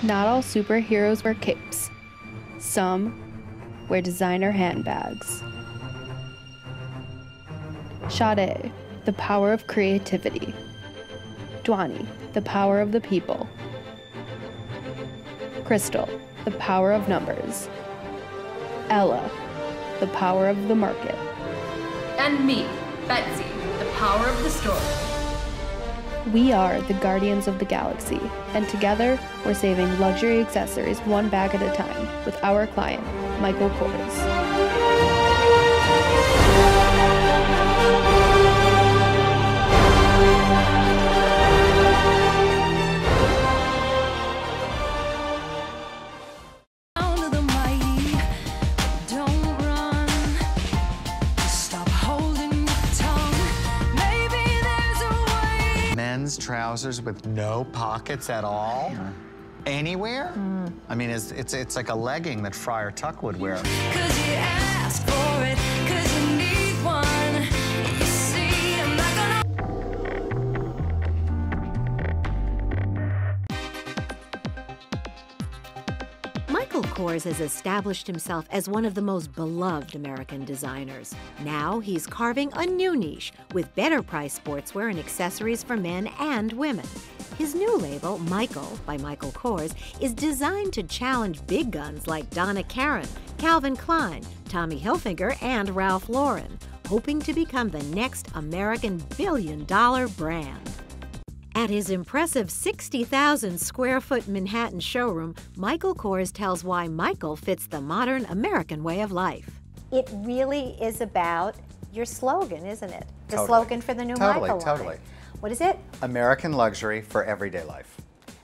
Not all superheroes wear capes. Some wear designer handbags. Sade, the power of creativity. Dhwani, the power of the people. Crystal, the power of numbers. Ella, the power of the market. And me, Betsy, the power of the story. We are the Guardians of the Galaxy, and together we're saving luxury accessories one bag at a time with our client, Michael Kors. Men's trousers with no pockets at all? Yeah. Anywhere? I mean, it's like a legging that Friar Tuck would wear. 'Cause you ask for it, 'cause you need one. You see, I'm not gonna... Michael Kors has established himself as one of the most beloved American designers. Now he's carving a new niche with better-priced sportswear and accessories for men and women. His new label, Michael by Michael Kors, is designed to challenge big guns like Donna Karan, Calvin Klein, Tommy Hilfiger, and Ralph Lauren, hoping to become the next American billion-dollar brand. At his impressive 60,000 square foot Manhattan showroom, Michael Kors tells why Michael fits the modern American way of life. It really is about your slogan, isn't it? The Totally. slogan for the new Michael line. Totally. What is it? American luxury for everyday life.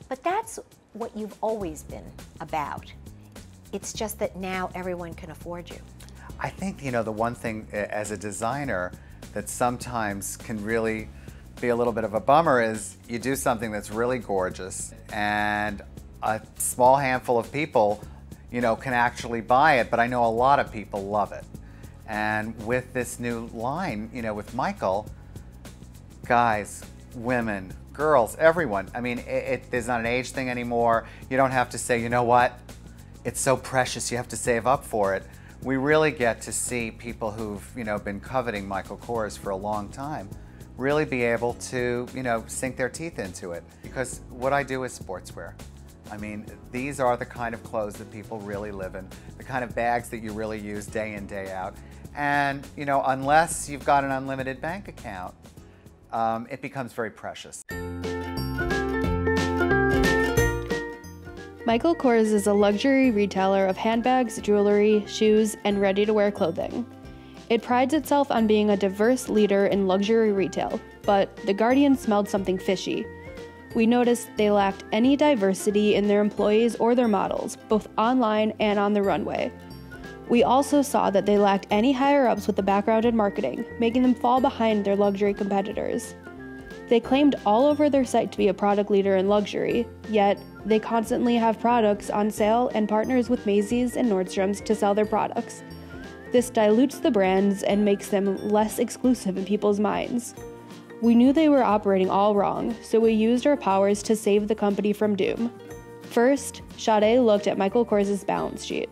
But that's what you've always been about. It's just that now everyone can afford you. I think, you know, the one thing as a designer that sometimes can really be a little bit of a bummer is you do something that's really gorgeous and a small handful of people, you know, can actually buy it, but I know a lot of people love it. And with this new line, you know, with Michael, guys, women, girls, everyone, I mean, there's not an age thing anymore. You don't have to say, you know what, it's so precious, you have to save up for it. We really get to see people who've, you know, been coveting Michael Kors for a long time really be able to, you know, sink their teeth into it. Because what I do is sportswear. I mean, these are the kind of clothes that people really live in, the kind of bags that you really use day in, day out. And, you know, unless you've got an unlimited bank account, it becomes very precious. Michael Kors is a luxury retailer of handbags, jewelry, shoes, and ready-to-wear clothing. It prides itself on being a diverse leader in luxury retail, but the Guardian smelled something fishy. We noticed they lacked any diversity in their employees or their models, both online and on the runway. We also saw that they lacked any higher-ups with a background in marketing, making them fall behind their luxury competitors. They claimed all over their site to be a product leader in luxury, yet they constantly have products on sale and partners with Macy's and Nordstrom's to sell their products. This dilutes the brands and makes them less exclusive in people's minds. We knew they were operating all wrong, so we used our powers to save the company from doom. First, Sade looked at Michael Kors' balance sheet.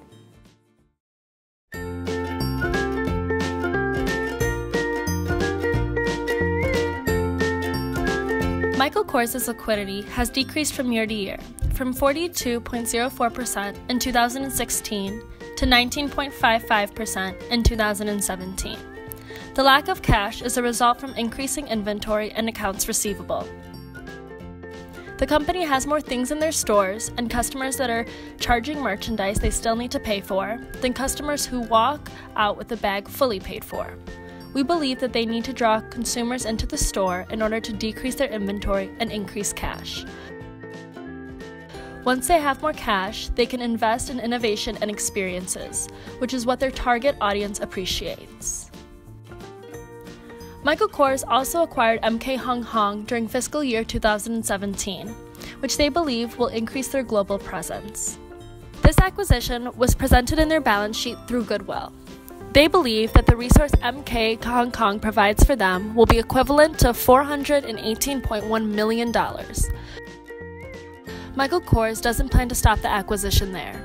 Michael Kors' liquidity has decreased from year to year, from 42.04% in 2016 to 19.55% in 2017. The lack of cash is a result from increasing inventory and accounts receivable. The company has more things in their stores and customers that are charging merchandise they still need to pay for than customers who walk out with the bag fully paid for. We believe that they need to draw consumers into the store in order to decrease their inventory and increase cash. Once they have more cash, they can invest in innovation and experiences, which is what their target audience appreciates. Michael Kors also acquired MK Hong Hong during fiscal year 2017, which they believe will increase their global presence. This acquisition was presented in their balance sheet through goodwill. They believe that the resource MK Hong Kong provides for them will be equivalent to $418.1 million. Michael Kors doesn't plan to stop the acquisition there.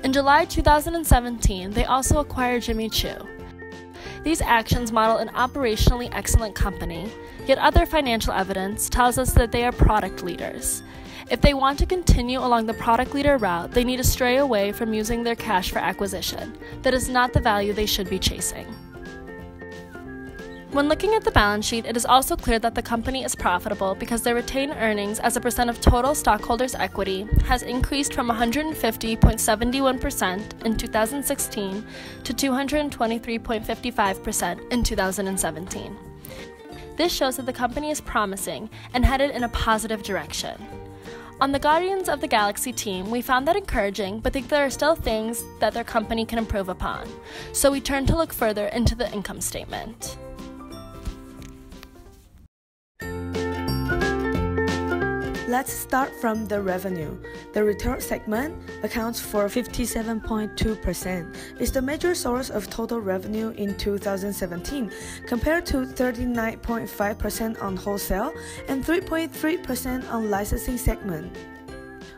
In July 2017, they also acquired Jimmy Choo. These actions model an operationally excellent company, yet other financial evidence tells us that they are product leaders. If they want to continue along the product leader route, they need to stray away from using their cash for acquisition. That is not the value they should be chasing. When looking at the balance sheet, it is also clear that the company is profitable because their retained earnings as a percent of total stockholders' equity has increased from 150.71% in 2016 to 223.55% in 2017. This shows that the company is promising and headed in a positive direction. On the Guardians of the Galaxy team, we found that encouraging, but think there are still things that their company can improve upon. So we turned to look further into the income statement. Let's start from the revenue. The retail segment accounts for 57.2%. It's the major source of total revenue in 2017, compared to 39.5% on wholesale and 3.3% on licensing segment.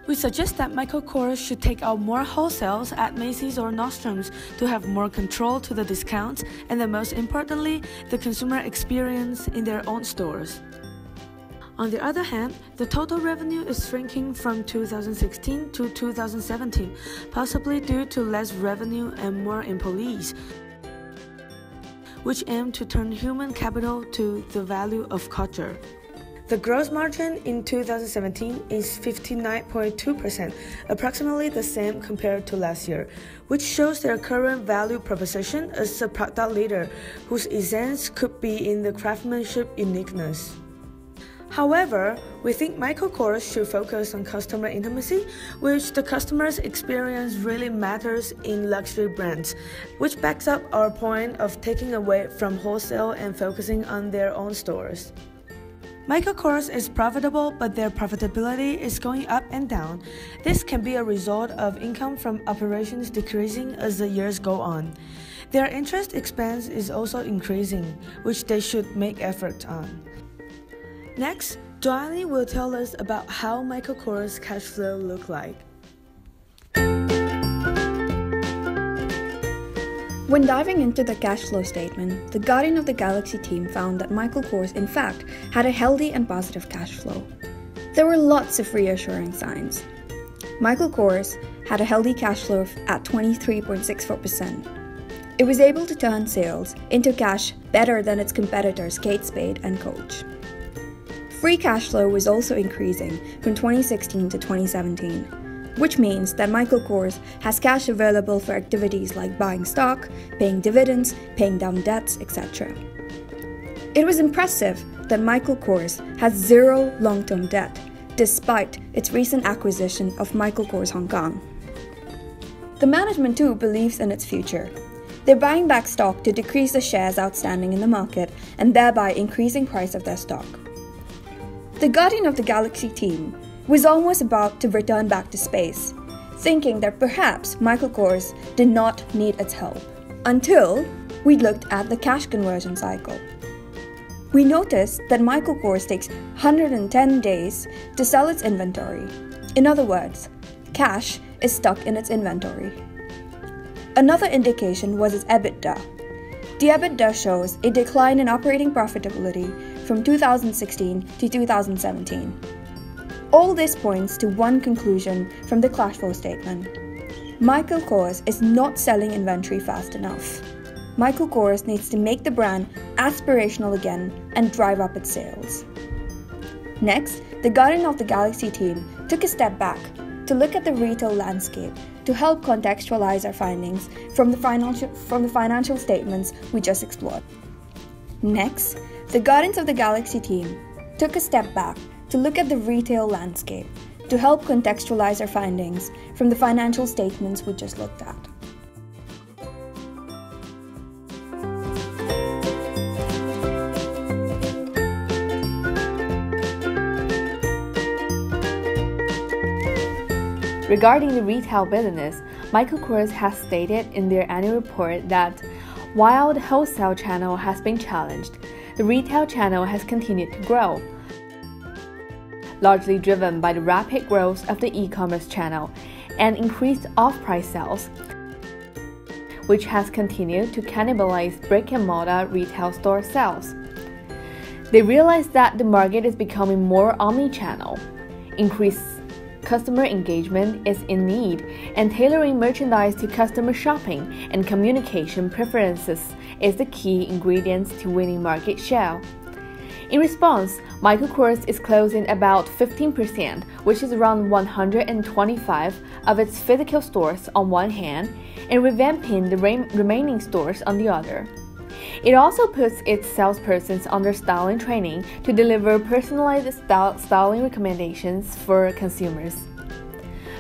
We suggest that Michael Kors should take out more wholesales at Macy's or Nordstrom's to have more control to the discounts and then most importantly, the consumer experience in their own stores. On the other hand, the total revenue is shrinking from 2016 to 2017, possibly due to less revenue and more employees, which aim to turn human capital to the value of culture. The gross margin in 2017 is 59.2%, approximately the same compared to last year, which shows their current value proposition as a product leader whose essence could be in the craftsmanship uniqueness. However, we think Michael Kors should focus on customer intimacy, which the customer's experience really matters in luxury brands, which backs up our point of taking away from wholesale and focusing on their own stores. Michael Kors is profitable, but their profitability is going up and down. This can be a result of income from operations decreasing as the years go on. Their interest expense is also increasing, which they should make effort on. Next, Joanny will tell us about how Michael Kors' cash flow look like. When diving into the cash flow statement, the Guardian of the Galaxy team found that Michael Kors in fact had a healthy and positive cash flow. There were lots of reassuring signs. Michael Kors had a healthy cash flow at 23.64%. It was able to turn sales into cash better than its competitors Kate Spade and Coach. Free cash flow was also increasing from 2016 to 2017, which means that Michael Kors has cash available for activities like buying stock, paying dividends, paying down debts, etc. It was impressive that Michael Kors has zero long-term debt, despite its recent acquisition of Michael Kors Hong Kong. The management too believes in its future. They're buying back stock to decrease the shares outstanding in the market and thereby increasing price of their stock. The Guardian of the Galaxy team was almost about to return back to space, thinking that perhaps Michael Kors did not need its help, until we looked at the cash conversion cycle. We noticed that Michael Kors takes 110 days to sell its inventory. In other words, cash is stuck in its inventory. Another indication was its EBITDA. The EBITDA shows a decline in operating profitability from 2016 to 2017. All this points to one conclusion from the cash flow statement. Michael Kors is not selling inventory fast enough. Michael Kors needs to make the brand aspirational again and drive up its sales. Next, the Guardian of the Galaxy team took a step back to look at the retail landscape to help contextualize our findings from the financial statements we just explored. Next, the Guardians of the Galaxy team took a step back to look at the retail landscape to help contextualize our findings from the financial statements we just looked at. Regarding the retail business, Michael Kors has stated in their annual report that while the wholesale channel has been challenged, the retail channel has continued to grow. largely driven by the rapid growth of the e-commerce channel and increased off-price sales, which has continued to cannibalize brick-and-mortar retail store sales. They realize that the market is becoming more omni-channel. Increased customer engagement is in need, and tailoring merchandise to customer shopping and communication preferences is the key ingredients to winning market share. In response, Michael Kors is closing about 15%, which is around 125 of its physical stores on one hand, and revamping the remaining stores on the other. It also puts its salespersons under styling training to deliver personalized styling recommendations for consumers.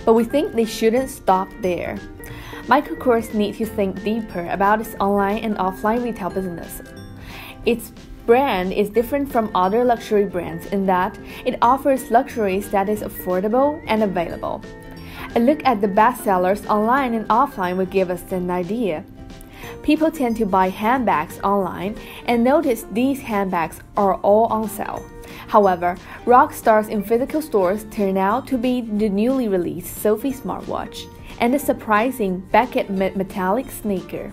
But we think they shouldn't stop there. Michael Kors needs to think deeper about its online and offline retail business. Its brand is different from other luxury brands in that it offers luxuries that is affordable and available. A look at the bestsellers online and offline will give us an idea. People tend to buy handbags online and notice these handbags are all on sale. However, rock stars in physical stores turn out to be the newly released Sophie smartwatch and the surprising Beckett metallic sneaker.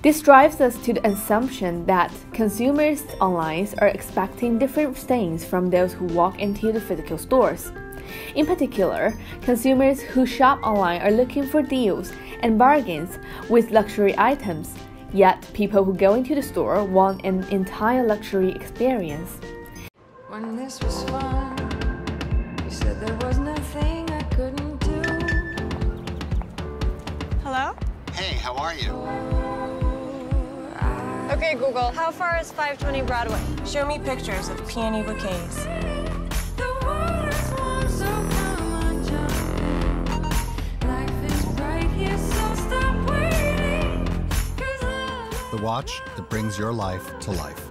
This drives us to the assumption that consumers online are expecting different things from those who walk into the physical stores. In particular, consumers who shop online are looking for deals and bargains with luxury items, yet people who go into the store want an entire luxury experience. When this was fun, you said there was nothing I couldn't do. Hello? Hey, how are you? Okay, Google, how far is 520 Broadway? Show me pictures of peony bouquets. The watch that brings your life to life.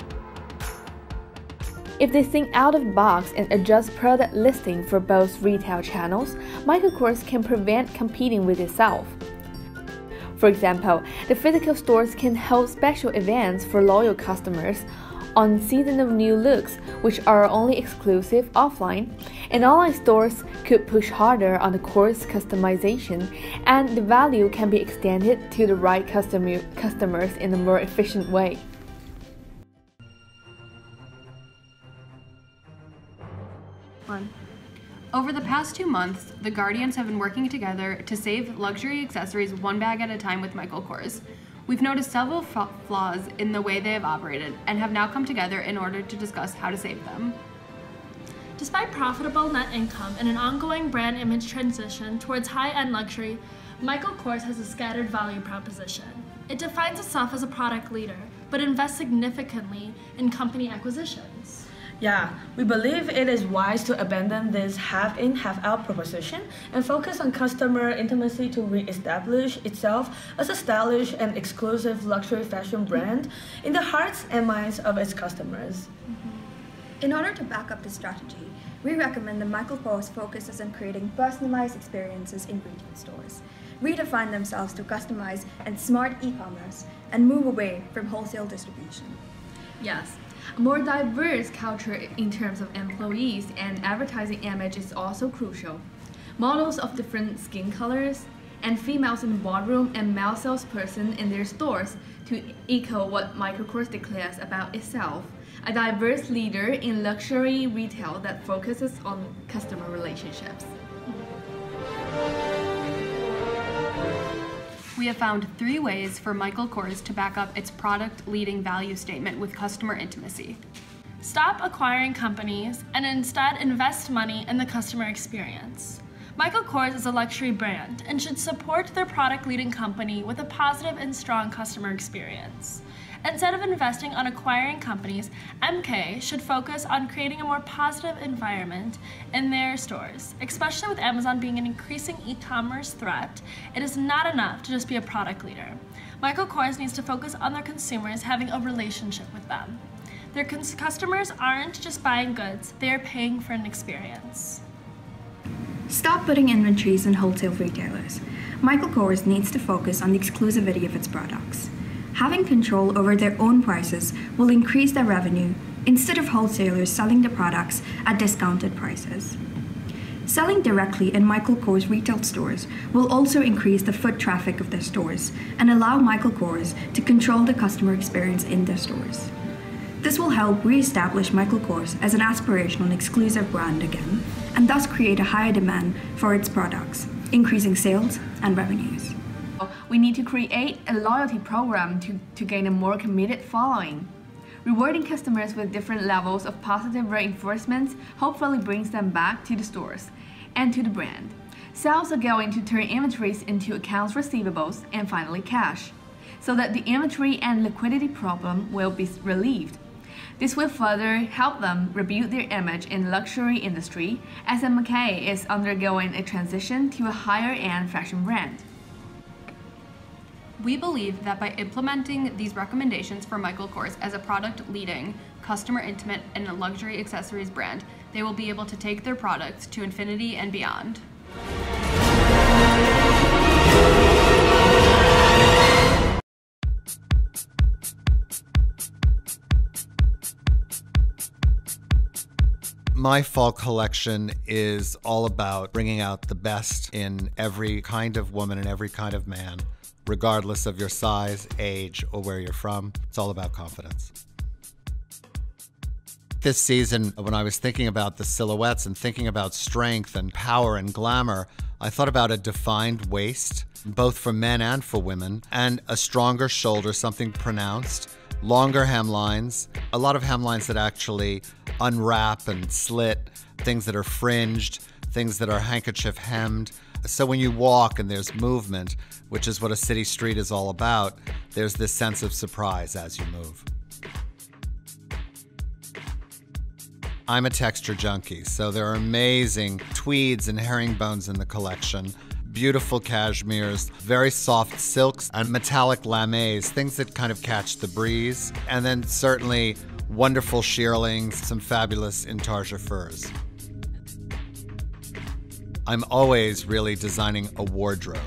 If they think out of the box and adjust product listing for both retail channels, Michael Kors can prevent competing with itself. For example, the physical stores can hold special events for loyal customers on seasonal new looks, which are only exclusive offline, and online stores could push harder on the Kors customization, and the value can be extended to the right customers in a more efficient way. Over the past 2 months, the Guardians have been working together to save luxury accessories one bag at a time with Michael Kors. We've noticed several flaws in the way they have operated and have now come together in order to discuss how to save them. Despite profitable net income and an ongoing brand image transition towards high-end luxury, Michael Kors has a scattered value proposition. It defines itself as a product leader, but invests significantly in company acquisitions. Yeah, we believe it is wise to abandon this half-in, half-out proposition and focus on customer intimacy to re-establish itself as a stylish and exclusive luxury fashion brand in the hearts and minds of its customers. In order to back up this strategy, we recommend that Michael Kors focuses on creating personalized experiences in retail stores, redefine themselves to customized and smart e-commerce, and move away from wholesale distribution. Yes. A more diverse culture in terms of employees and advertising image is also crucial. Models of different skin colors, and females in the boardroom and male salesperson in their stores to echo what Michael Kors declares about itself, a diverse leader in luxury retail that focuses on customer relationships. We have found 3 ways for Michael Kors to back up its product-leading value statement with customer intimacy. Stop acquiring companies and instead invest money in the customer experience. Michael Kors is a luxury brand and should support their product-leading company with a positive and strong customer experience. Instead of investing on acquiring companies, MK should focus on creating a more positive environment in their stores. Especially with Amazon being an increasing e-commerce threat, it is not enough to just be a product leader. Michael Kors needs to focus on their consumers having a relationship with them. Their customers aren't just buying goods, they are paying for an experience. Stop putting inventories on wholesale retailers. Michael Kors needs to focus on the exclusivity of its products. Having control over their own prices will increase their revenue, instead of wholesalers selling the products at discounted prices. Selling directly in Michael Kors retail stores will also increase the foot traffic of their stores and allow Michael Kors to control the customer experience in their stores. This will help re-establish Michael Kors as an aspirational and exclusive brand again, and thus create a higher demand for its products, increasing sales and revenues. We need to create a loyalty program to gain a more committed following. Rewarding customers with different levels of positive reinforcements hopefully brings them back to the stores and to the brand. Sales are going to turn inventories into accounts receivables and finally cash, so that the inventory and liquidity problem will be relieved. This will further help them rebuild their image in the luxury industry, as McKay is undergoing a transition to a higher-end fashion brand. We believe that by implementing these recommendations for Michael Kors as a product-leading, customer intimate, and a luxury accessories brand, they will be able to take their products to infinity and beyond. My fall collection is all about bringing out the best in every kind of woman and every kind of man, regardless of your size, age, or where you're from. It's all about confidence. This season, when I was thinking about the silhouettes and thinking about strength and power and glamour, I thought about a defined waist, both for men and for women, and a stronger shoulder, something pronounced, longer hemlines, a lot of hemlines that actually unwrap and slit, things that are fringed, things that are handkerchief hemmed. So when you walk and there's movement, which is what a city street is all about, there's this sense of surprise as you move. I'm a texture junkie, so there are amazing tweeds and herringbones in the collection, beautiful cashmeres, very soft silks, and metallic lamés, things that kind of catch the breeze, and then certainly wonderful shearlings, some fabulous intarsia furs. I'm always really designing a wardrobe.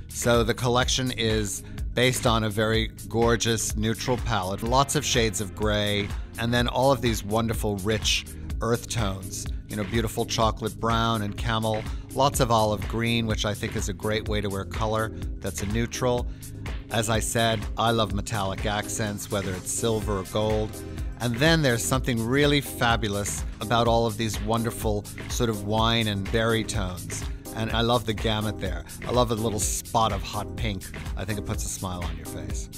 So the collection is based on a very gorgeous neutral palette, lots of shades of gray, and then all of these wonderful rich earth tones. You know, beautiful chocolate brown and camel, lots of olive green, which I think is a great way to wear color that's a neutral. As I said, I love metallic accents, whether it's silver or gold. And then there's something really fabulous about all of these wonderful sort of wine and berry tones. And I love the gamut there. I love a little spot of hot pink. I think it puts a smile on your face.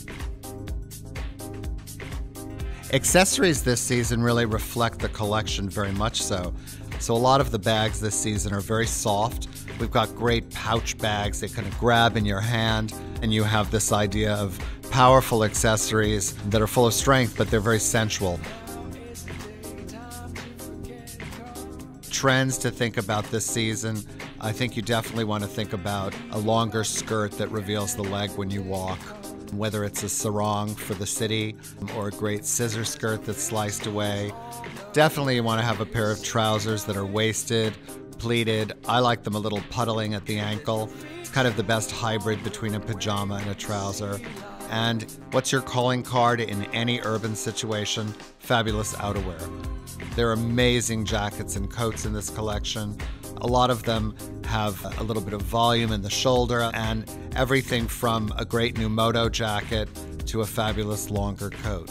Accessories this season really reflect the collection very much so. So a lot of the bags this season are very soft. We've got great pouch bags that kind of grab in your hand, and you have this idea of powerful accessories that are full of strength, but they're very sensual. Trends to think about this season, I think you definitely want to think about a longer skirt that reveals the leg when you walk, whether it's a sarong for the city or a great scissor skirt that's sliced away. Definitely you want to have a pair of trousers that are waisted, pleated. I like them a little puddling at the ankle. It's kind of the best hybrid between a pajama and a trouser. And what's your calling card in any urban situation? Fabulous outerwear. There are amazing jackets and coats in this collection. A lot of them have a little bit of volume in the shoulder, and everything from a great new moto jacket to a fabulous longer coat.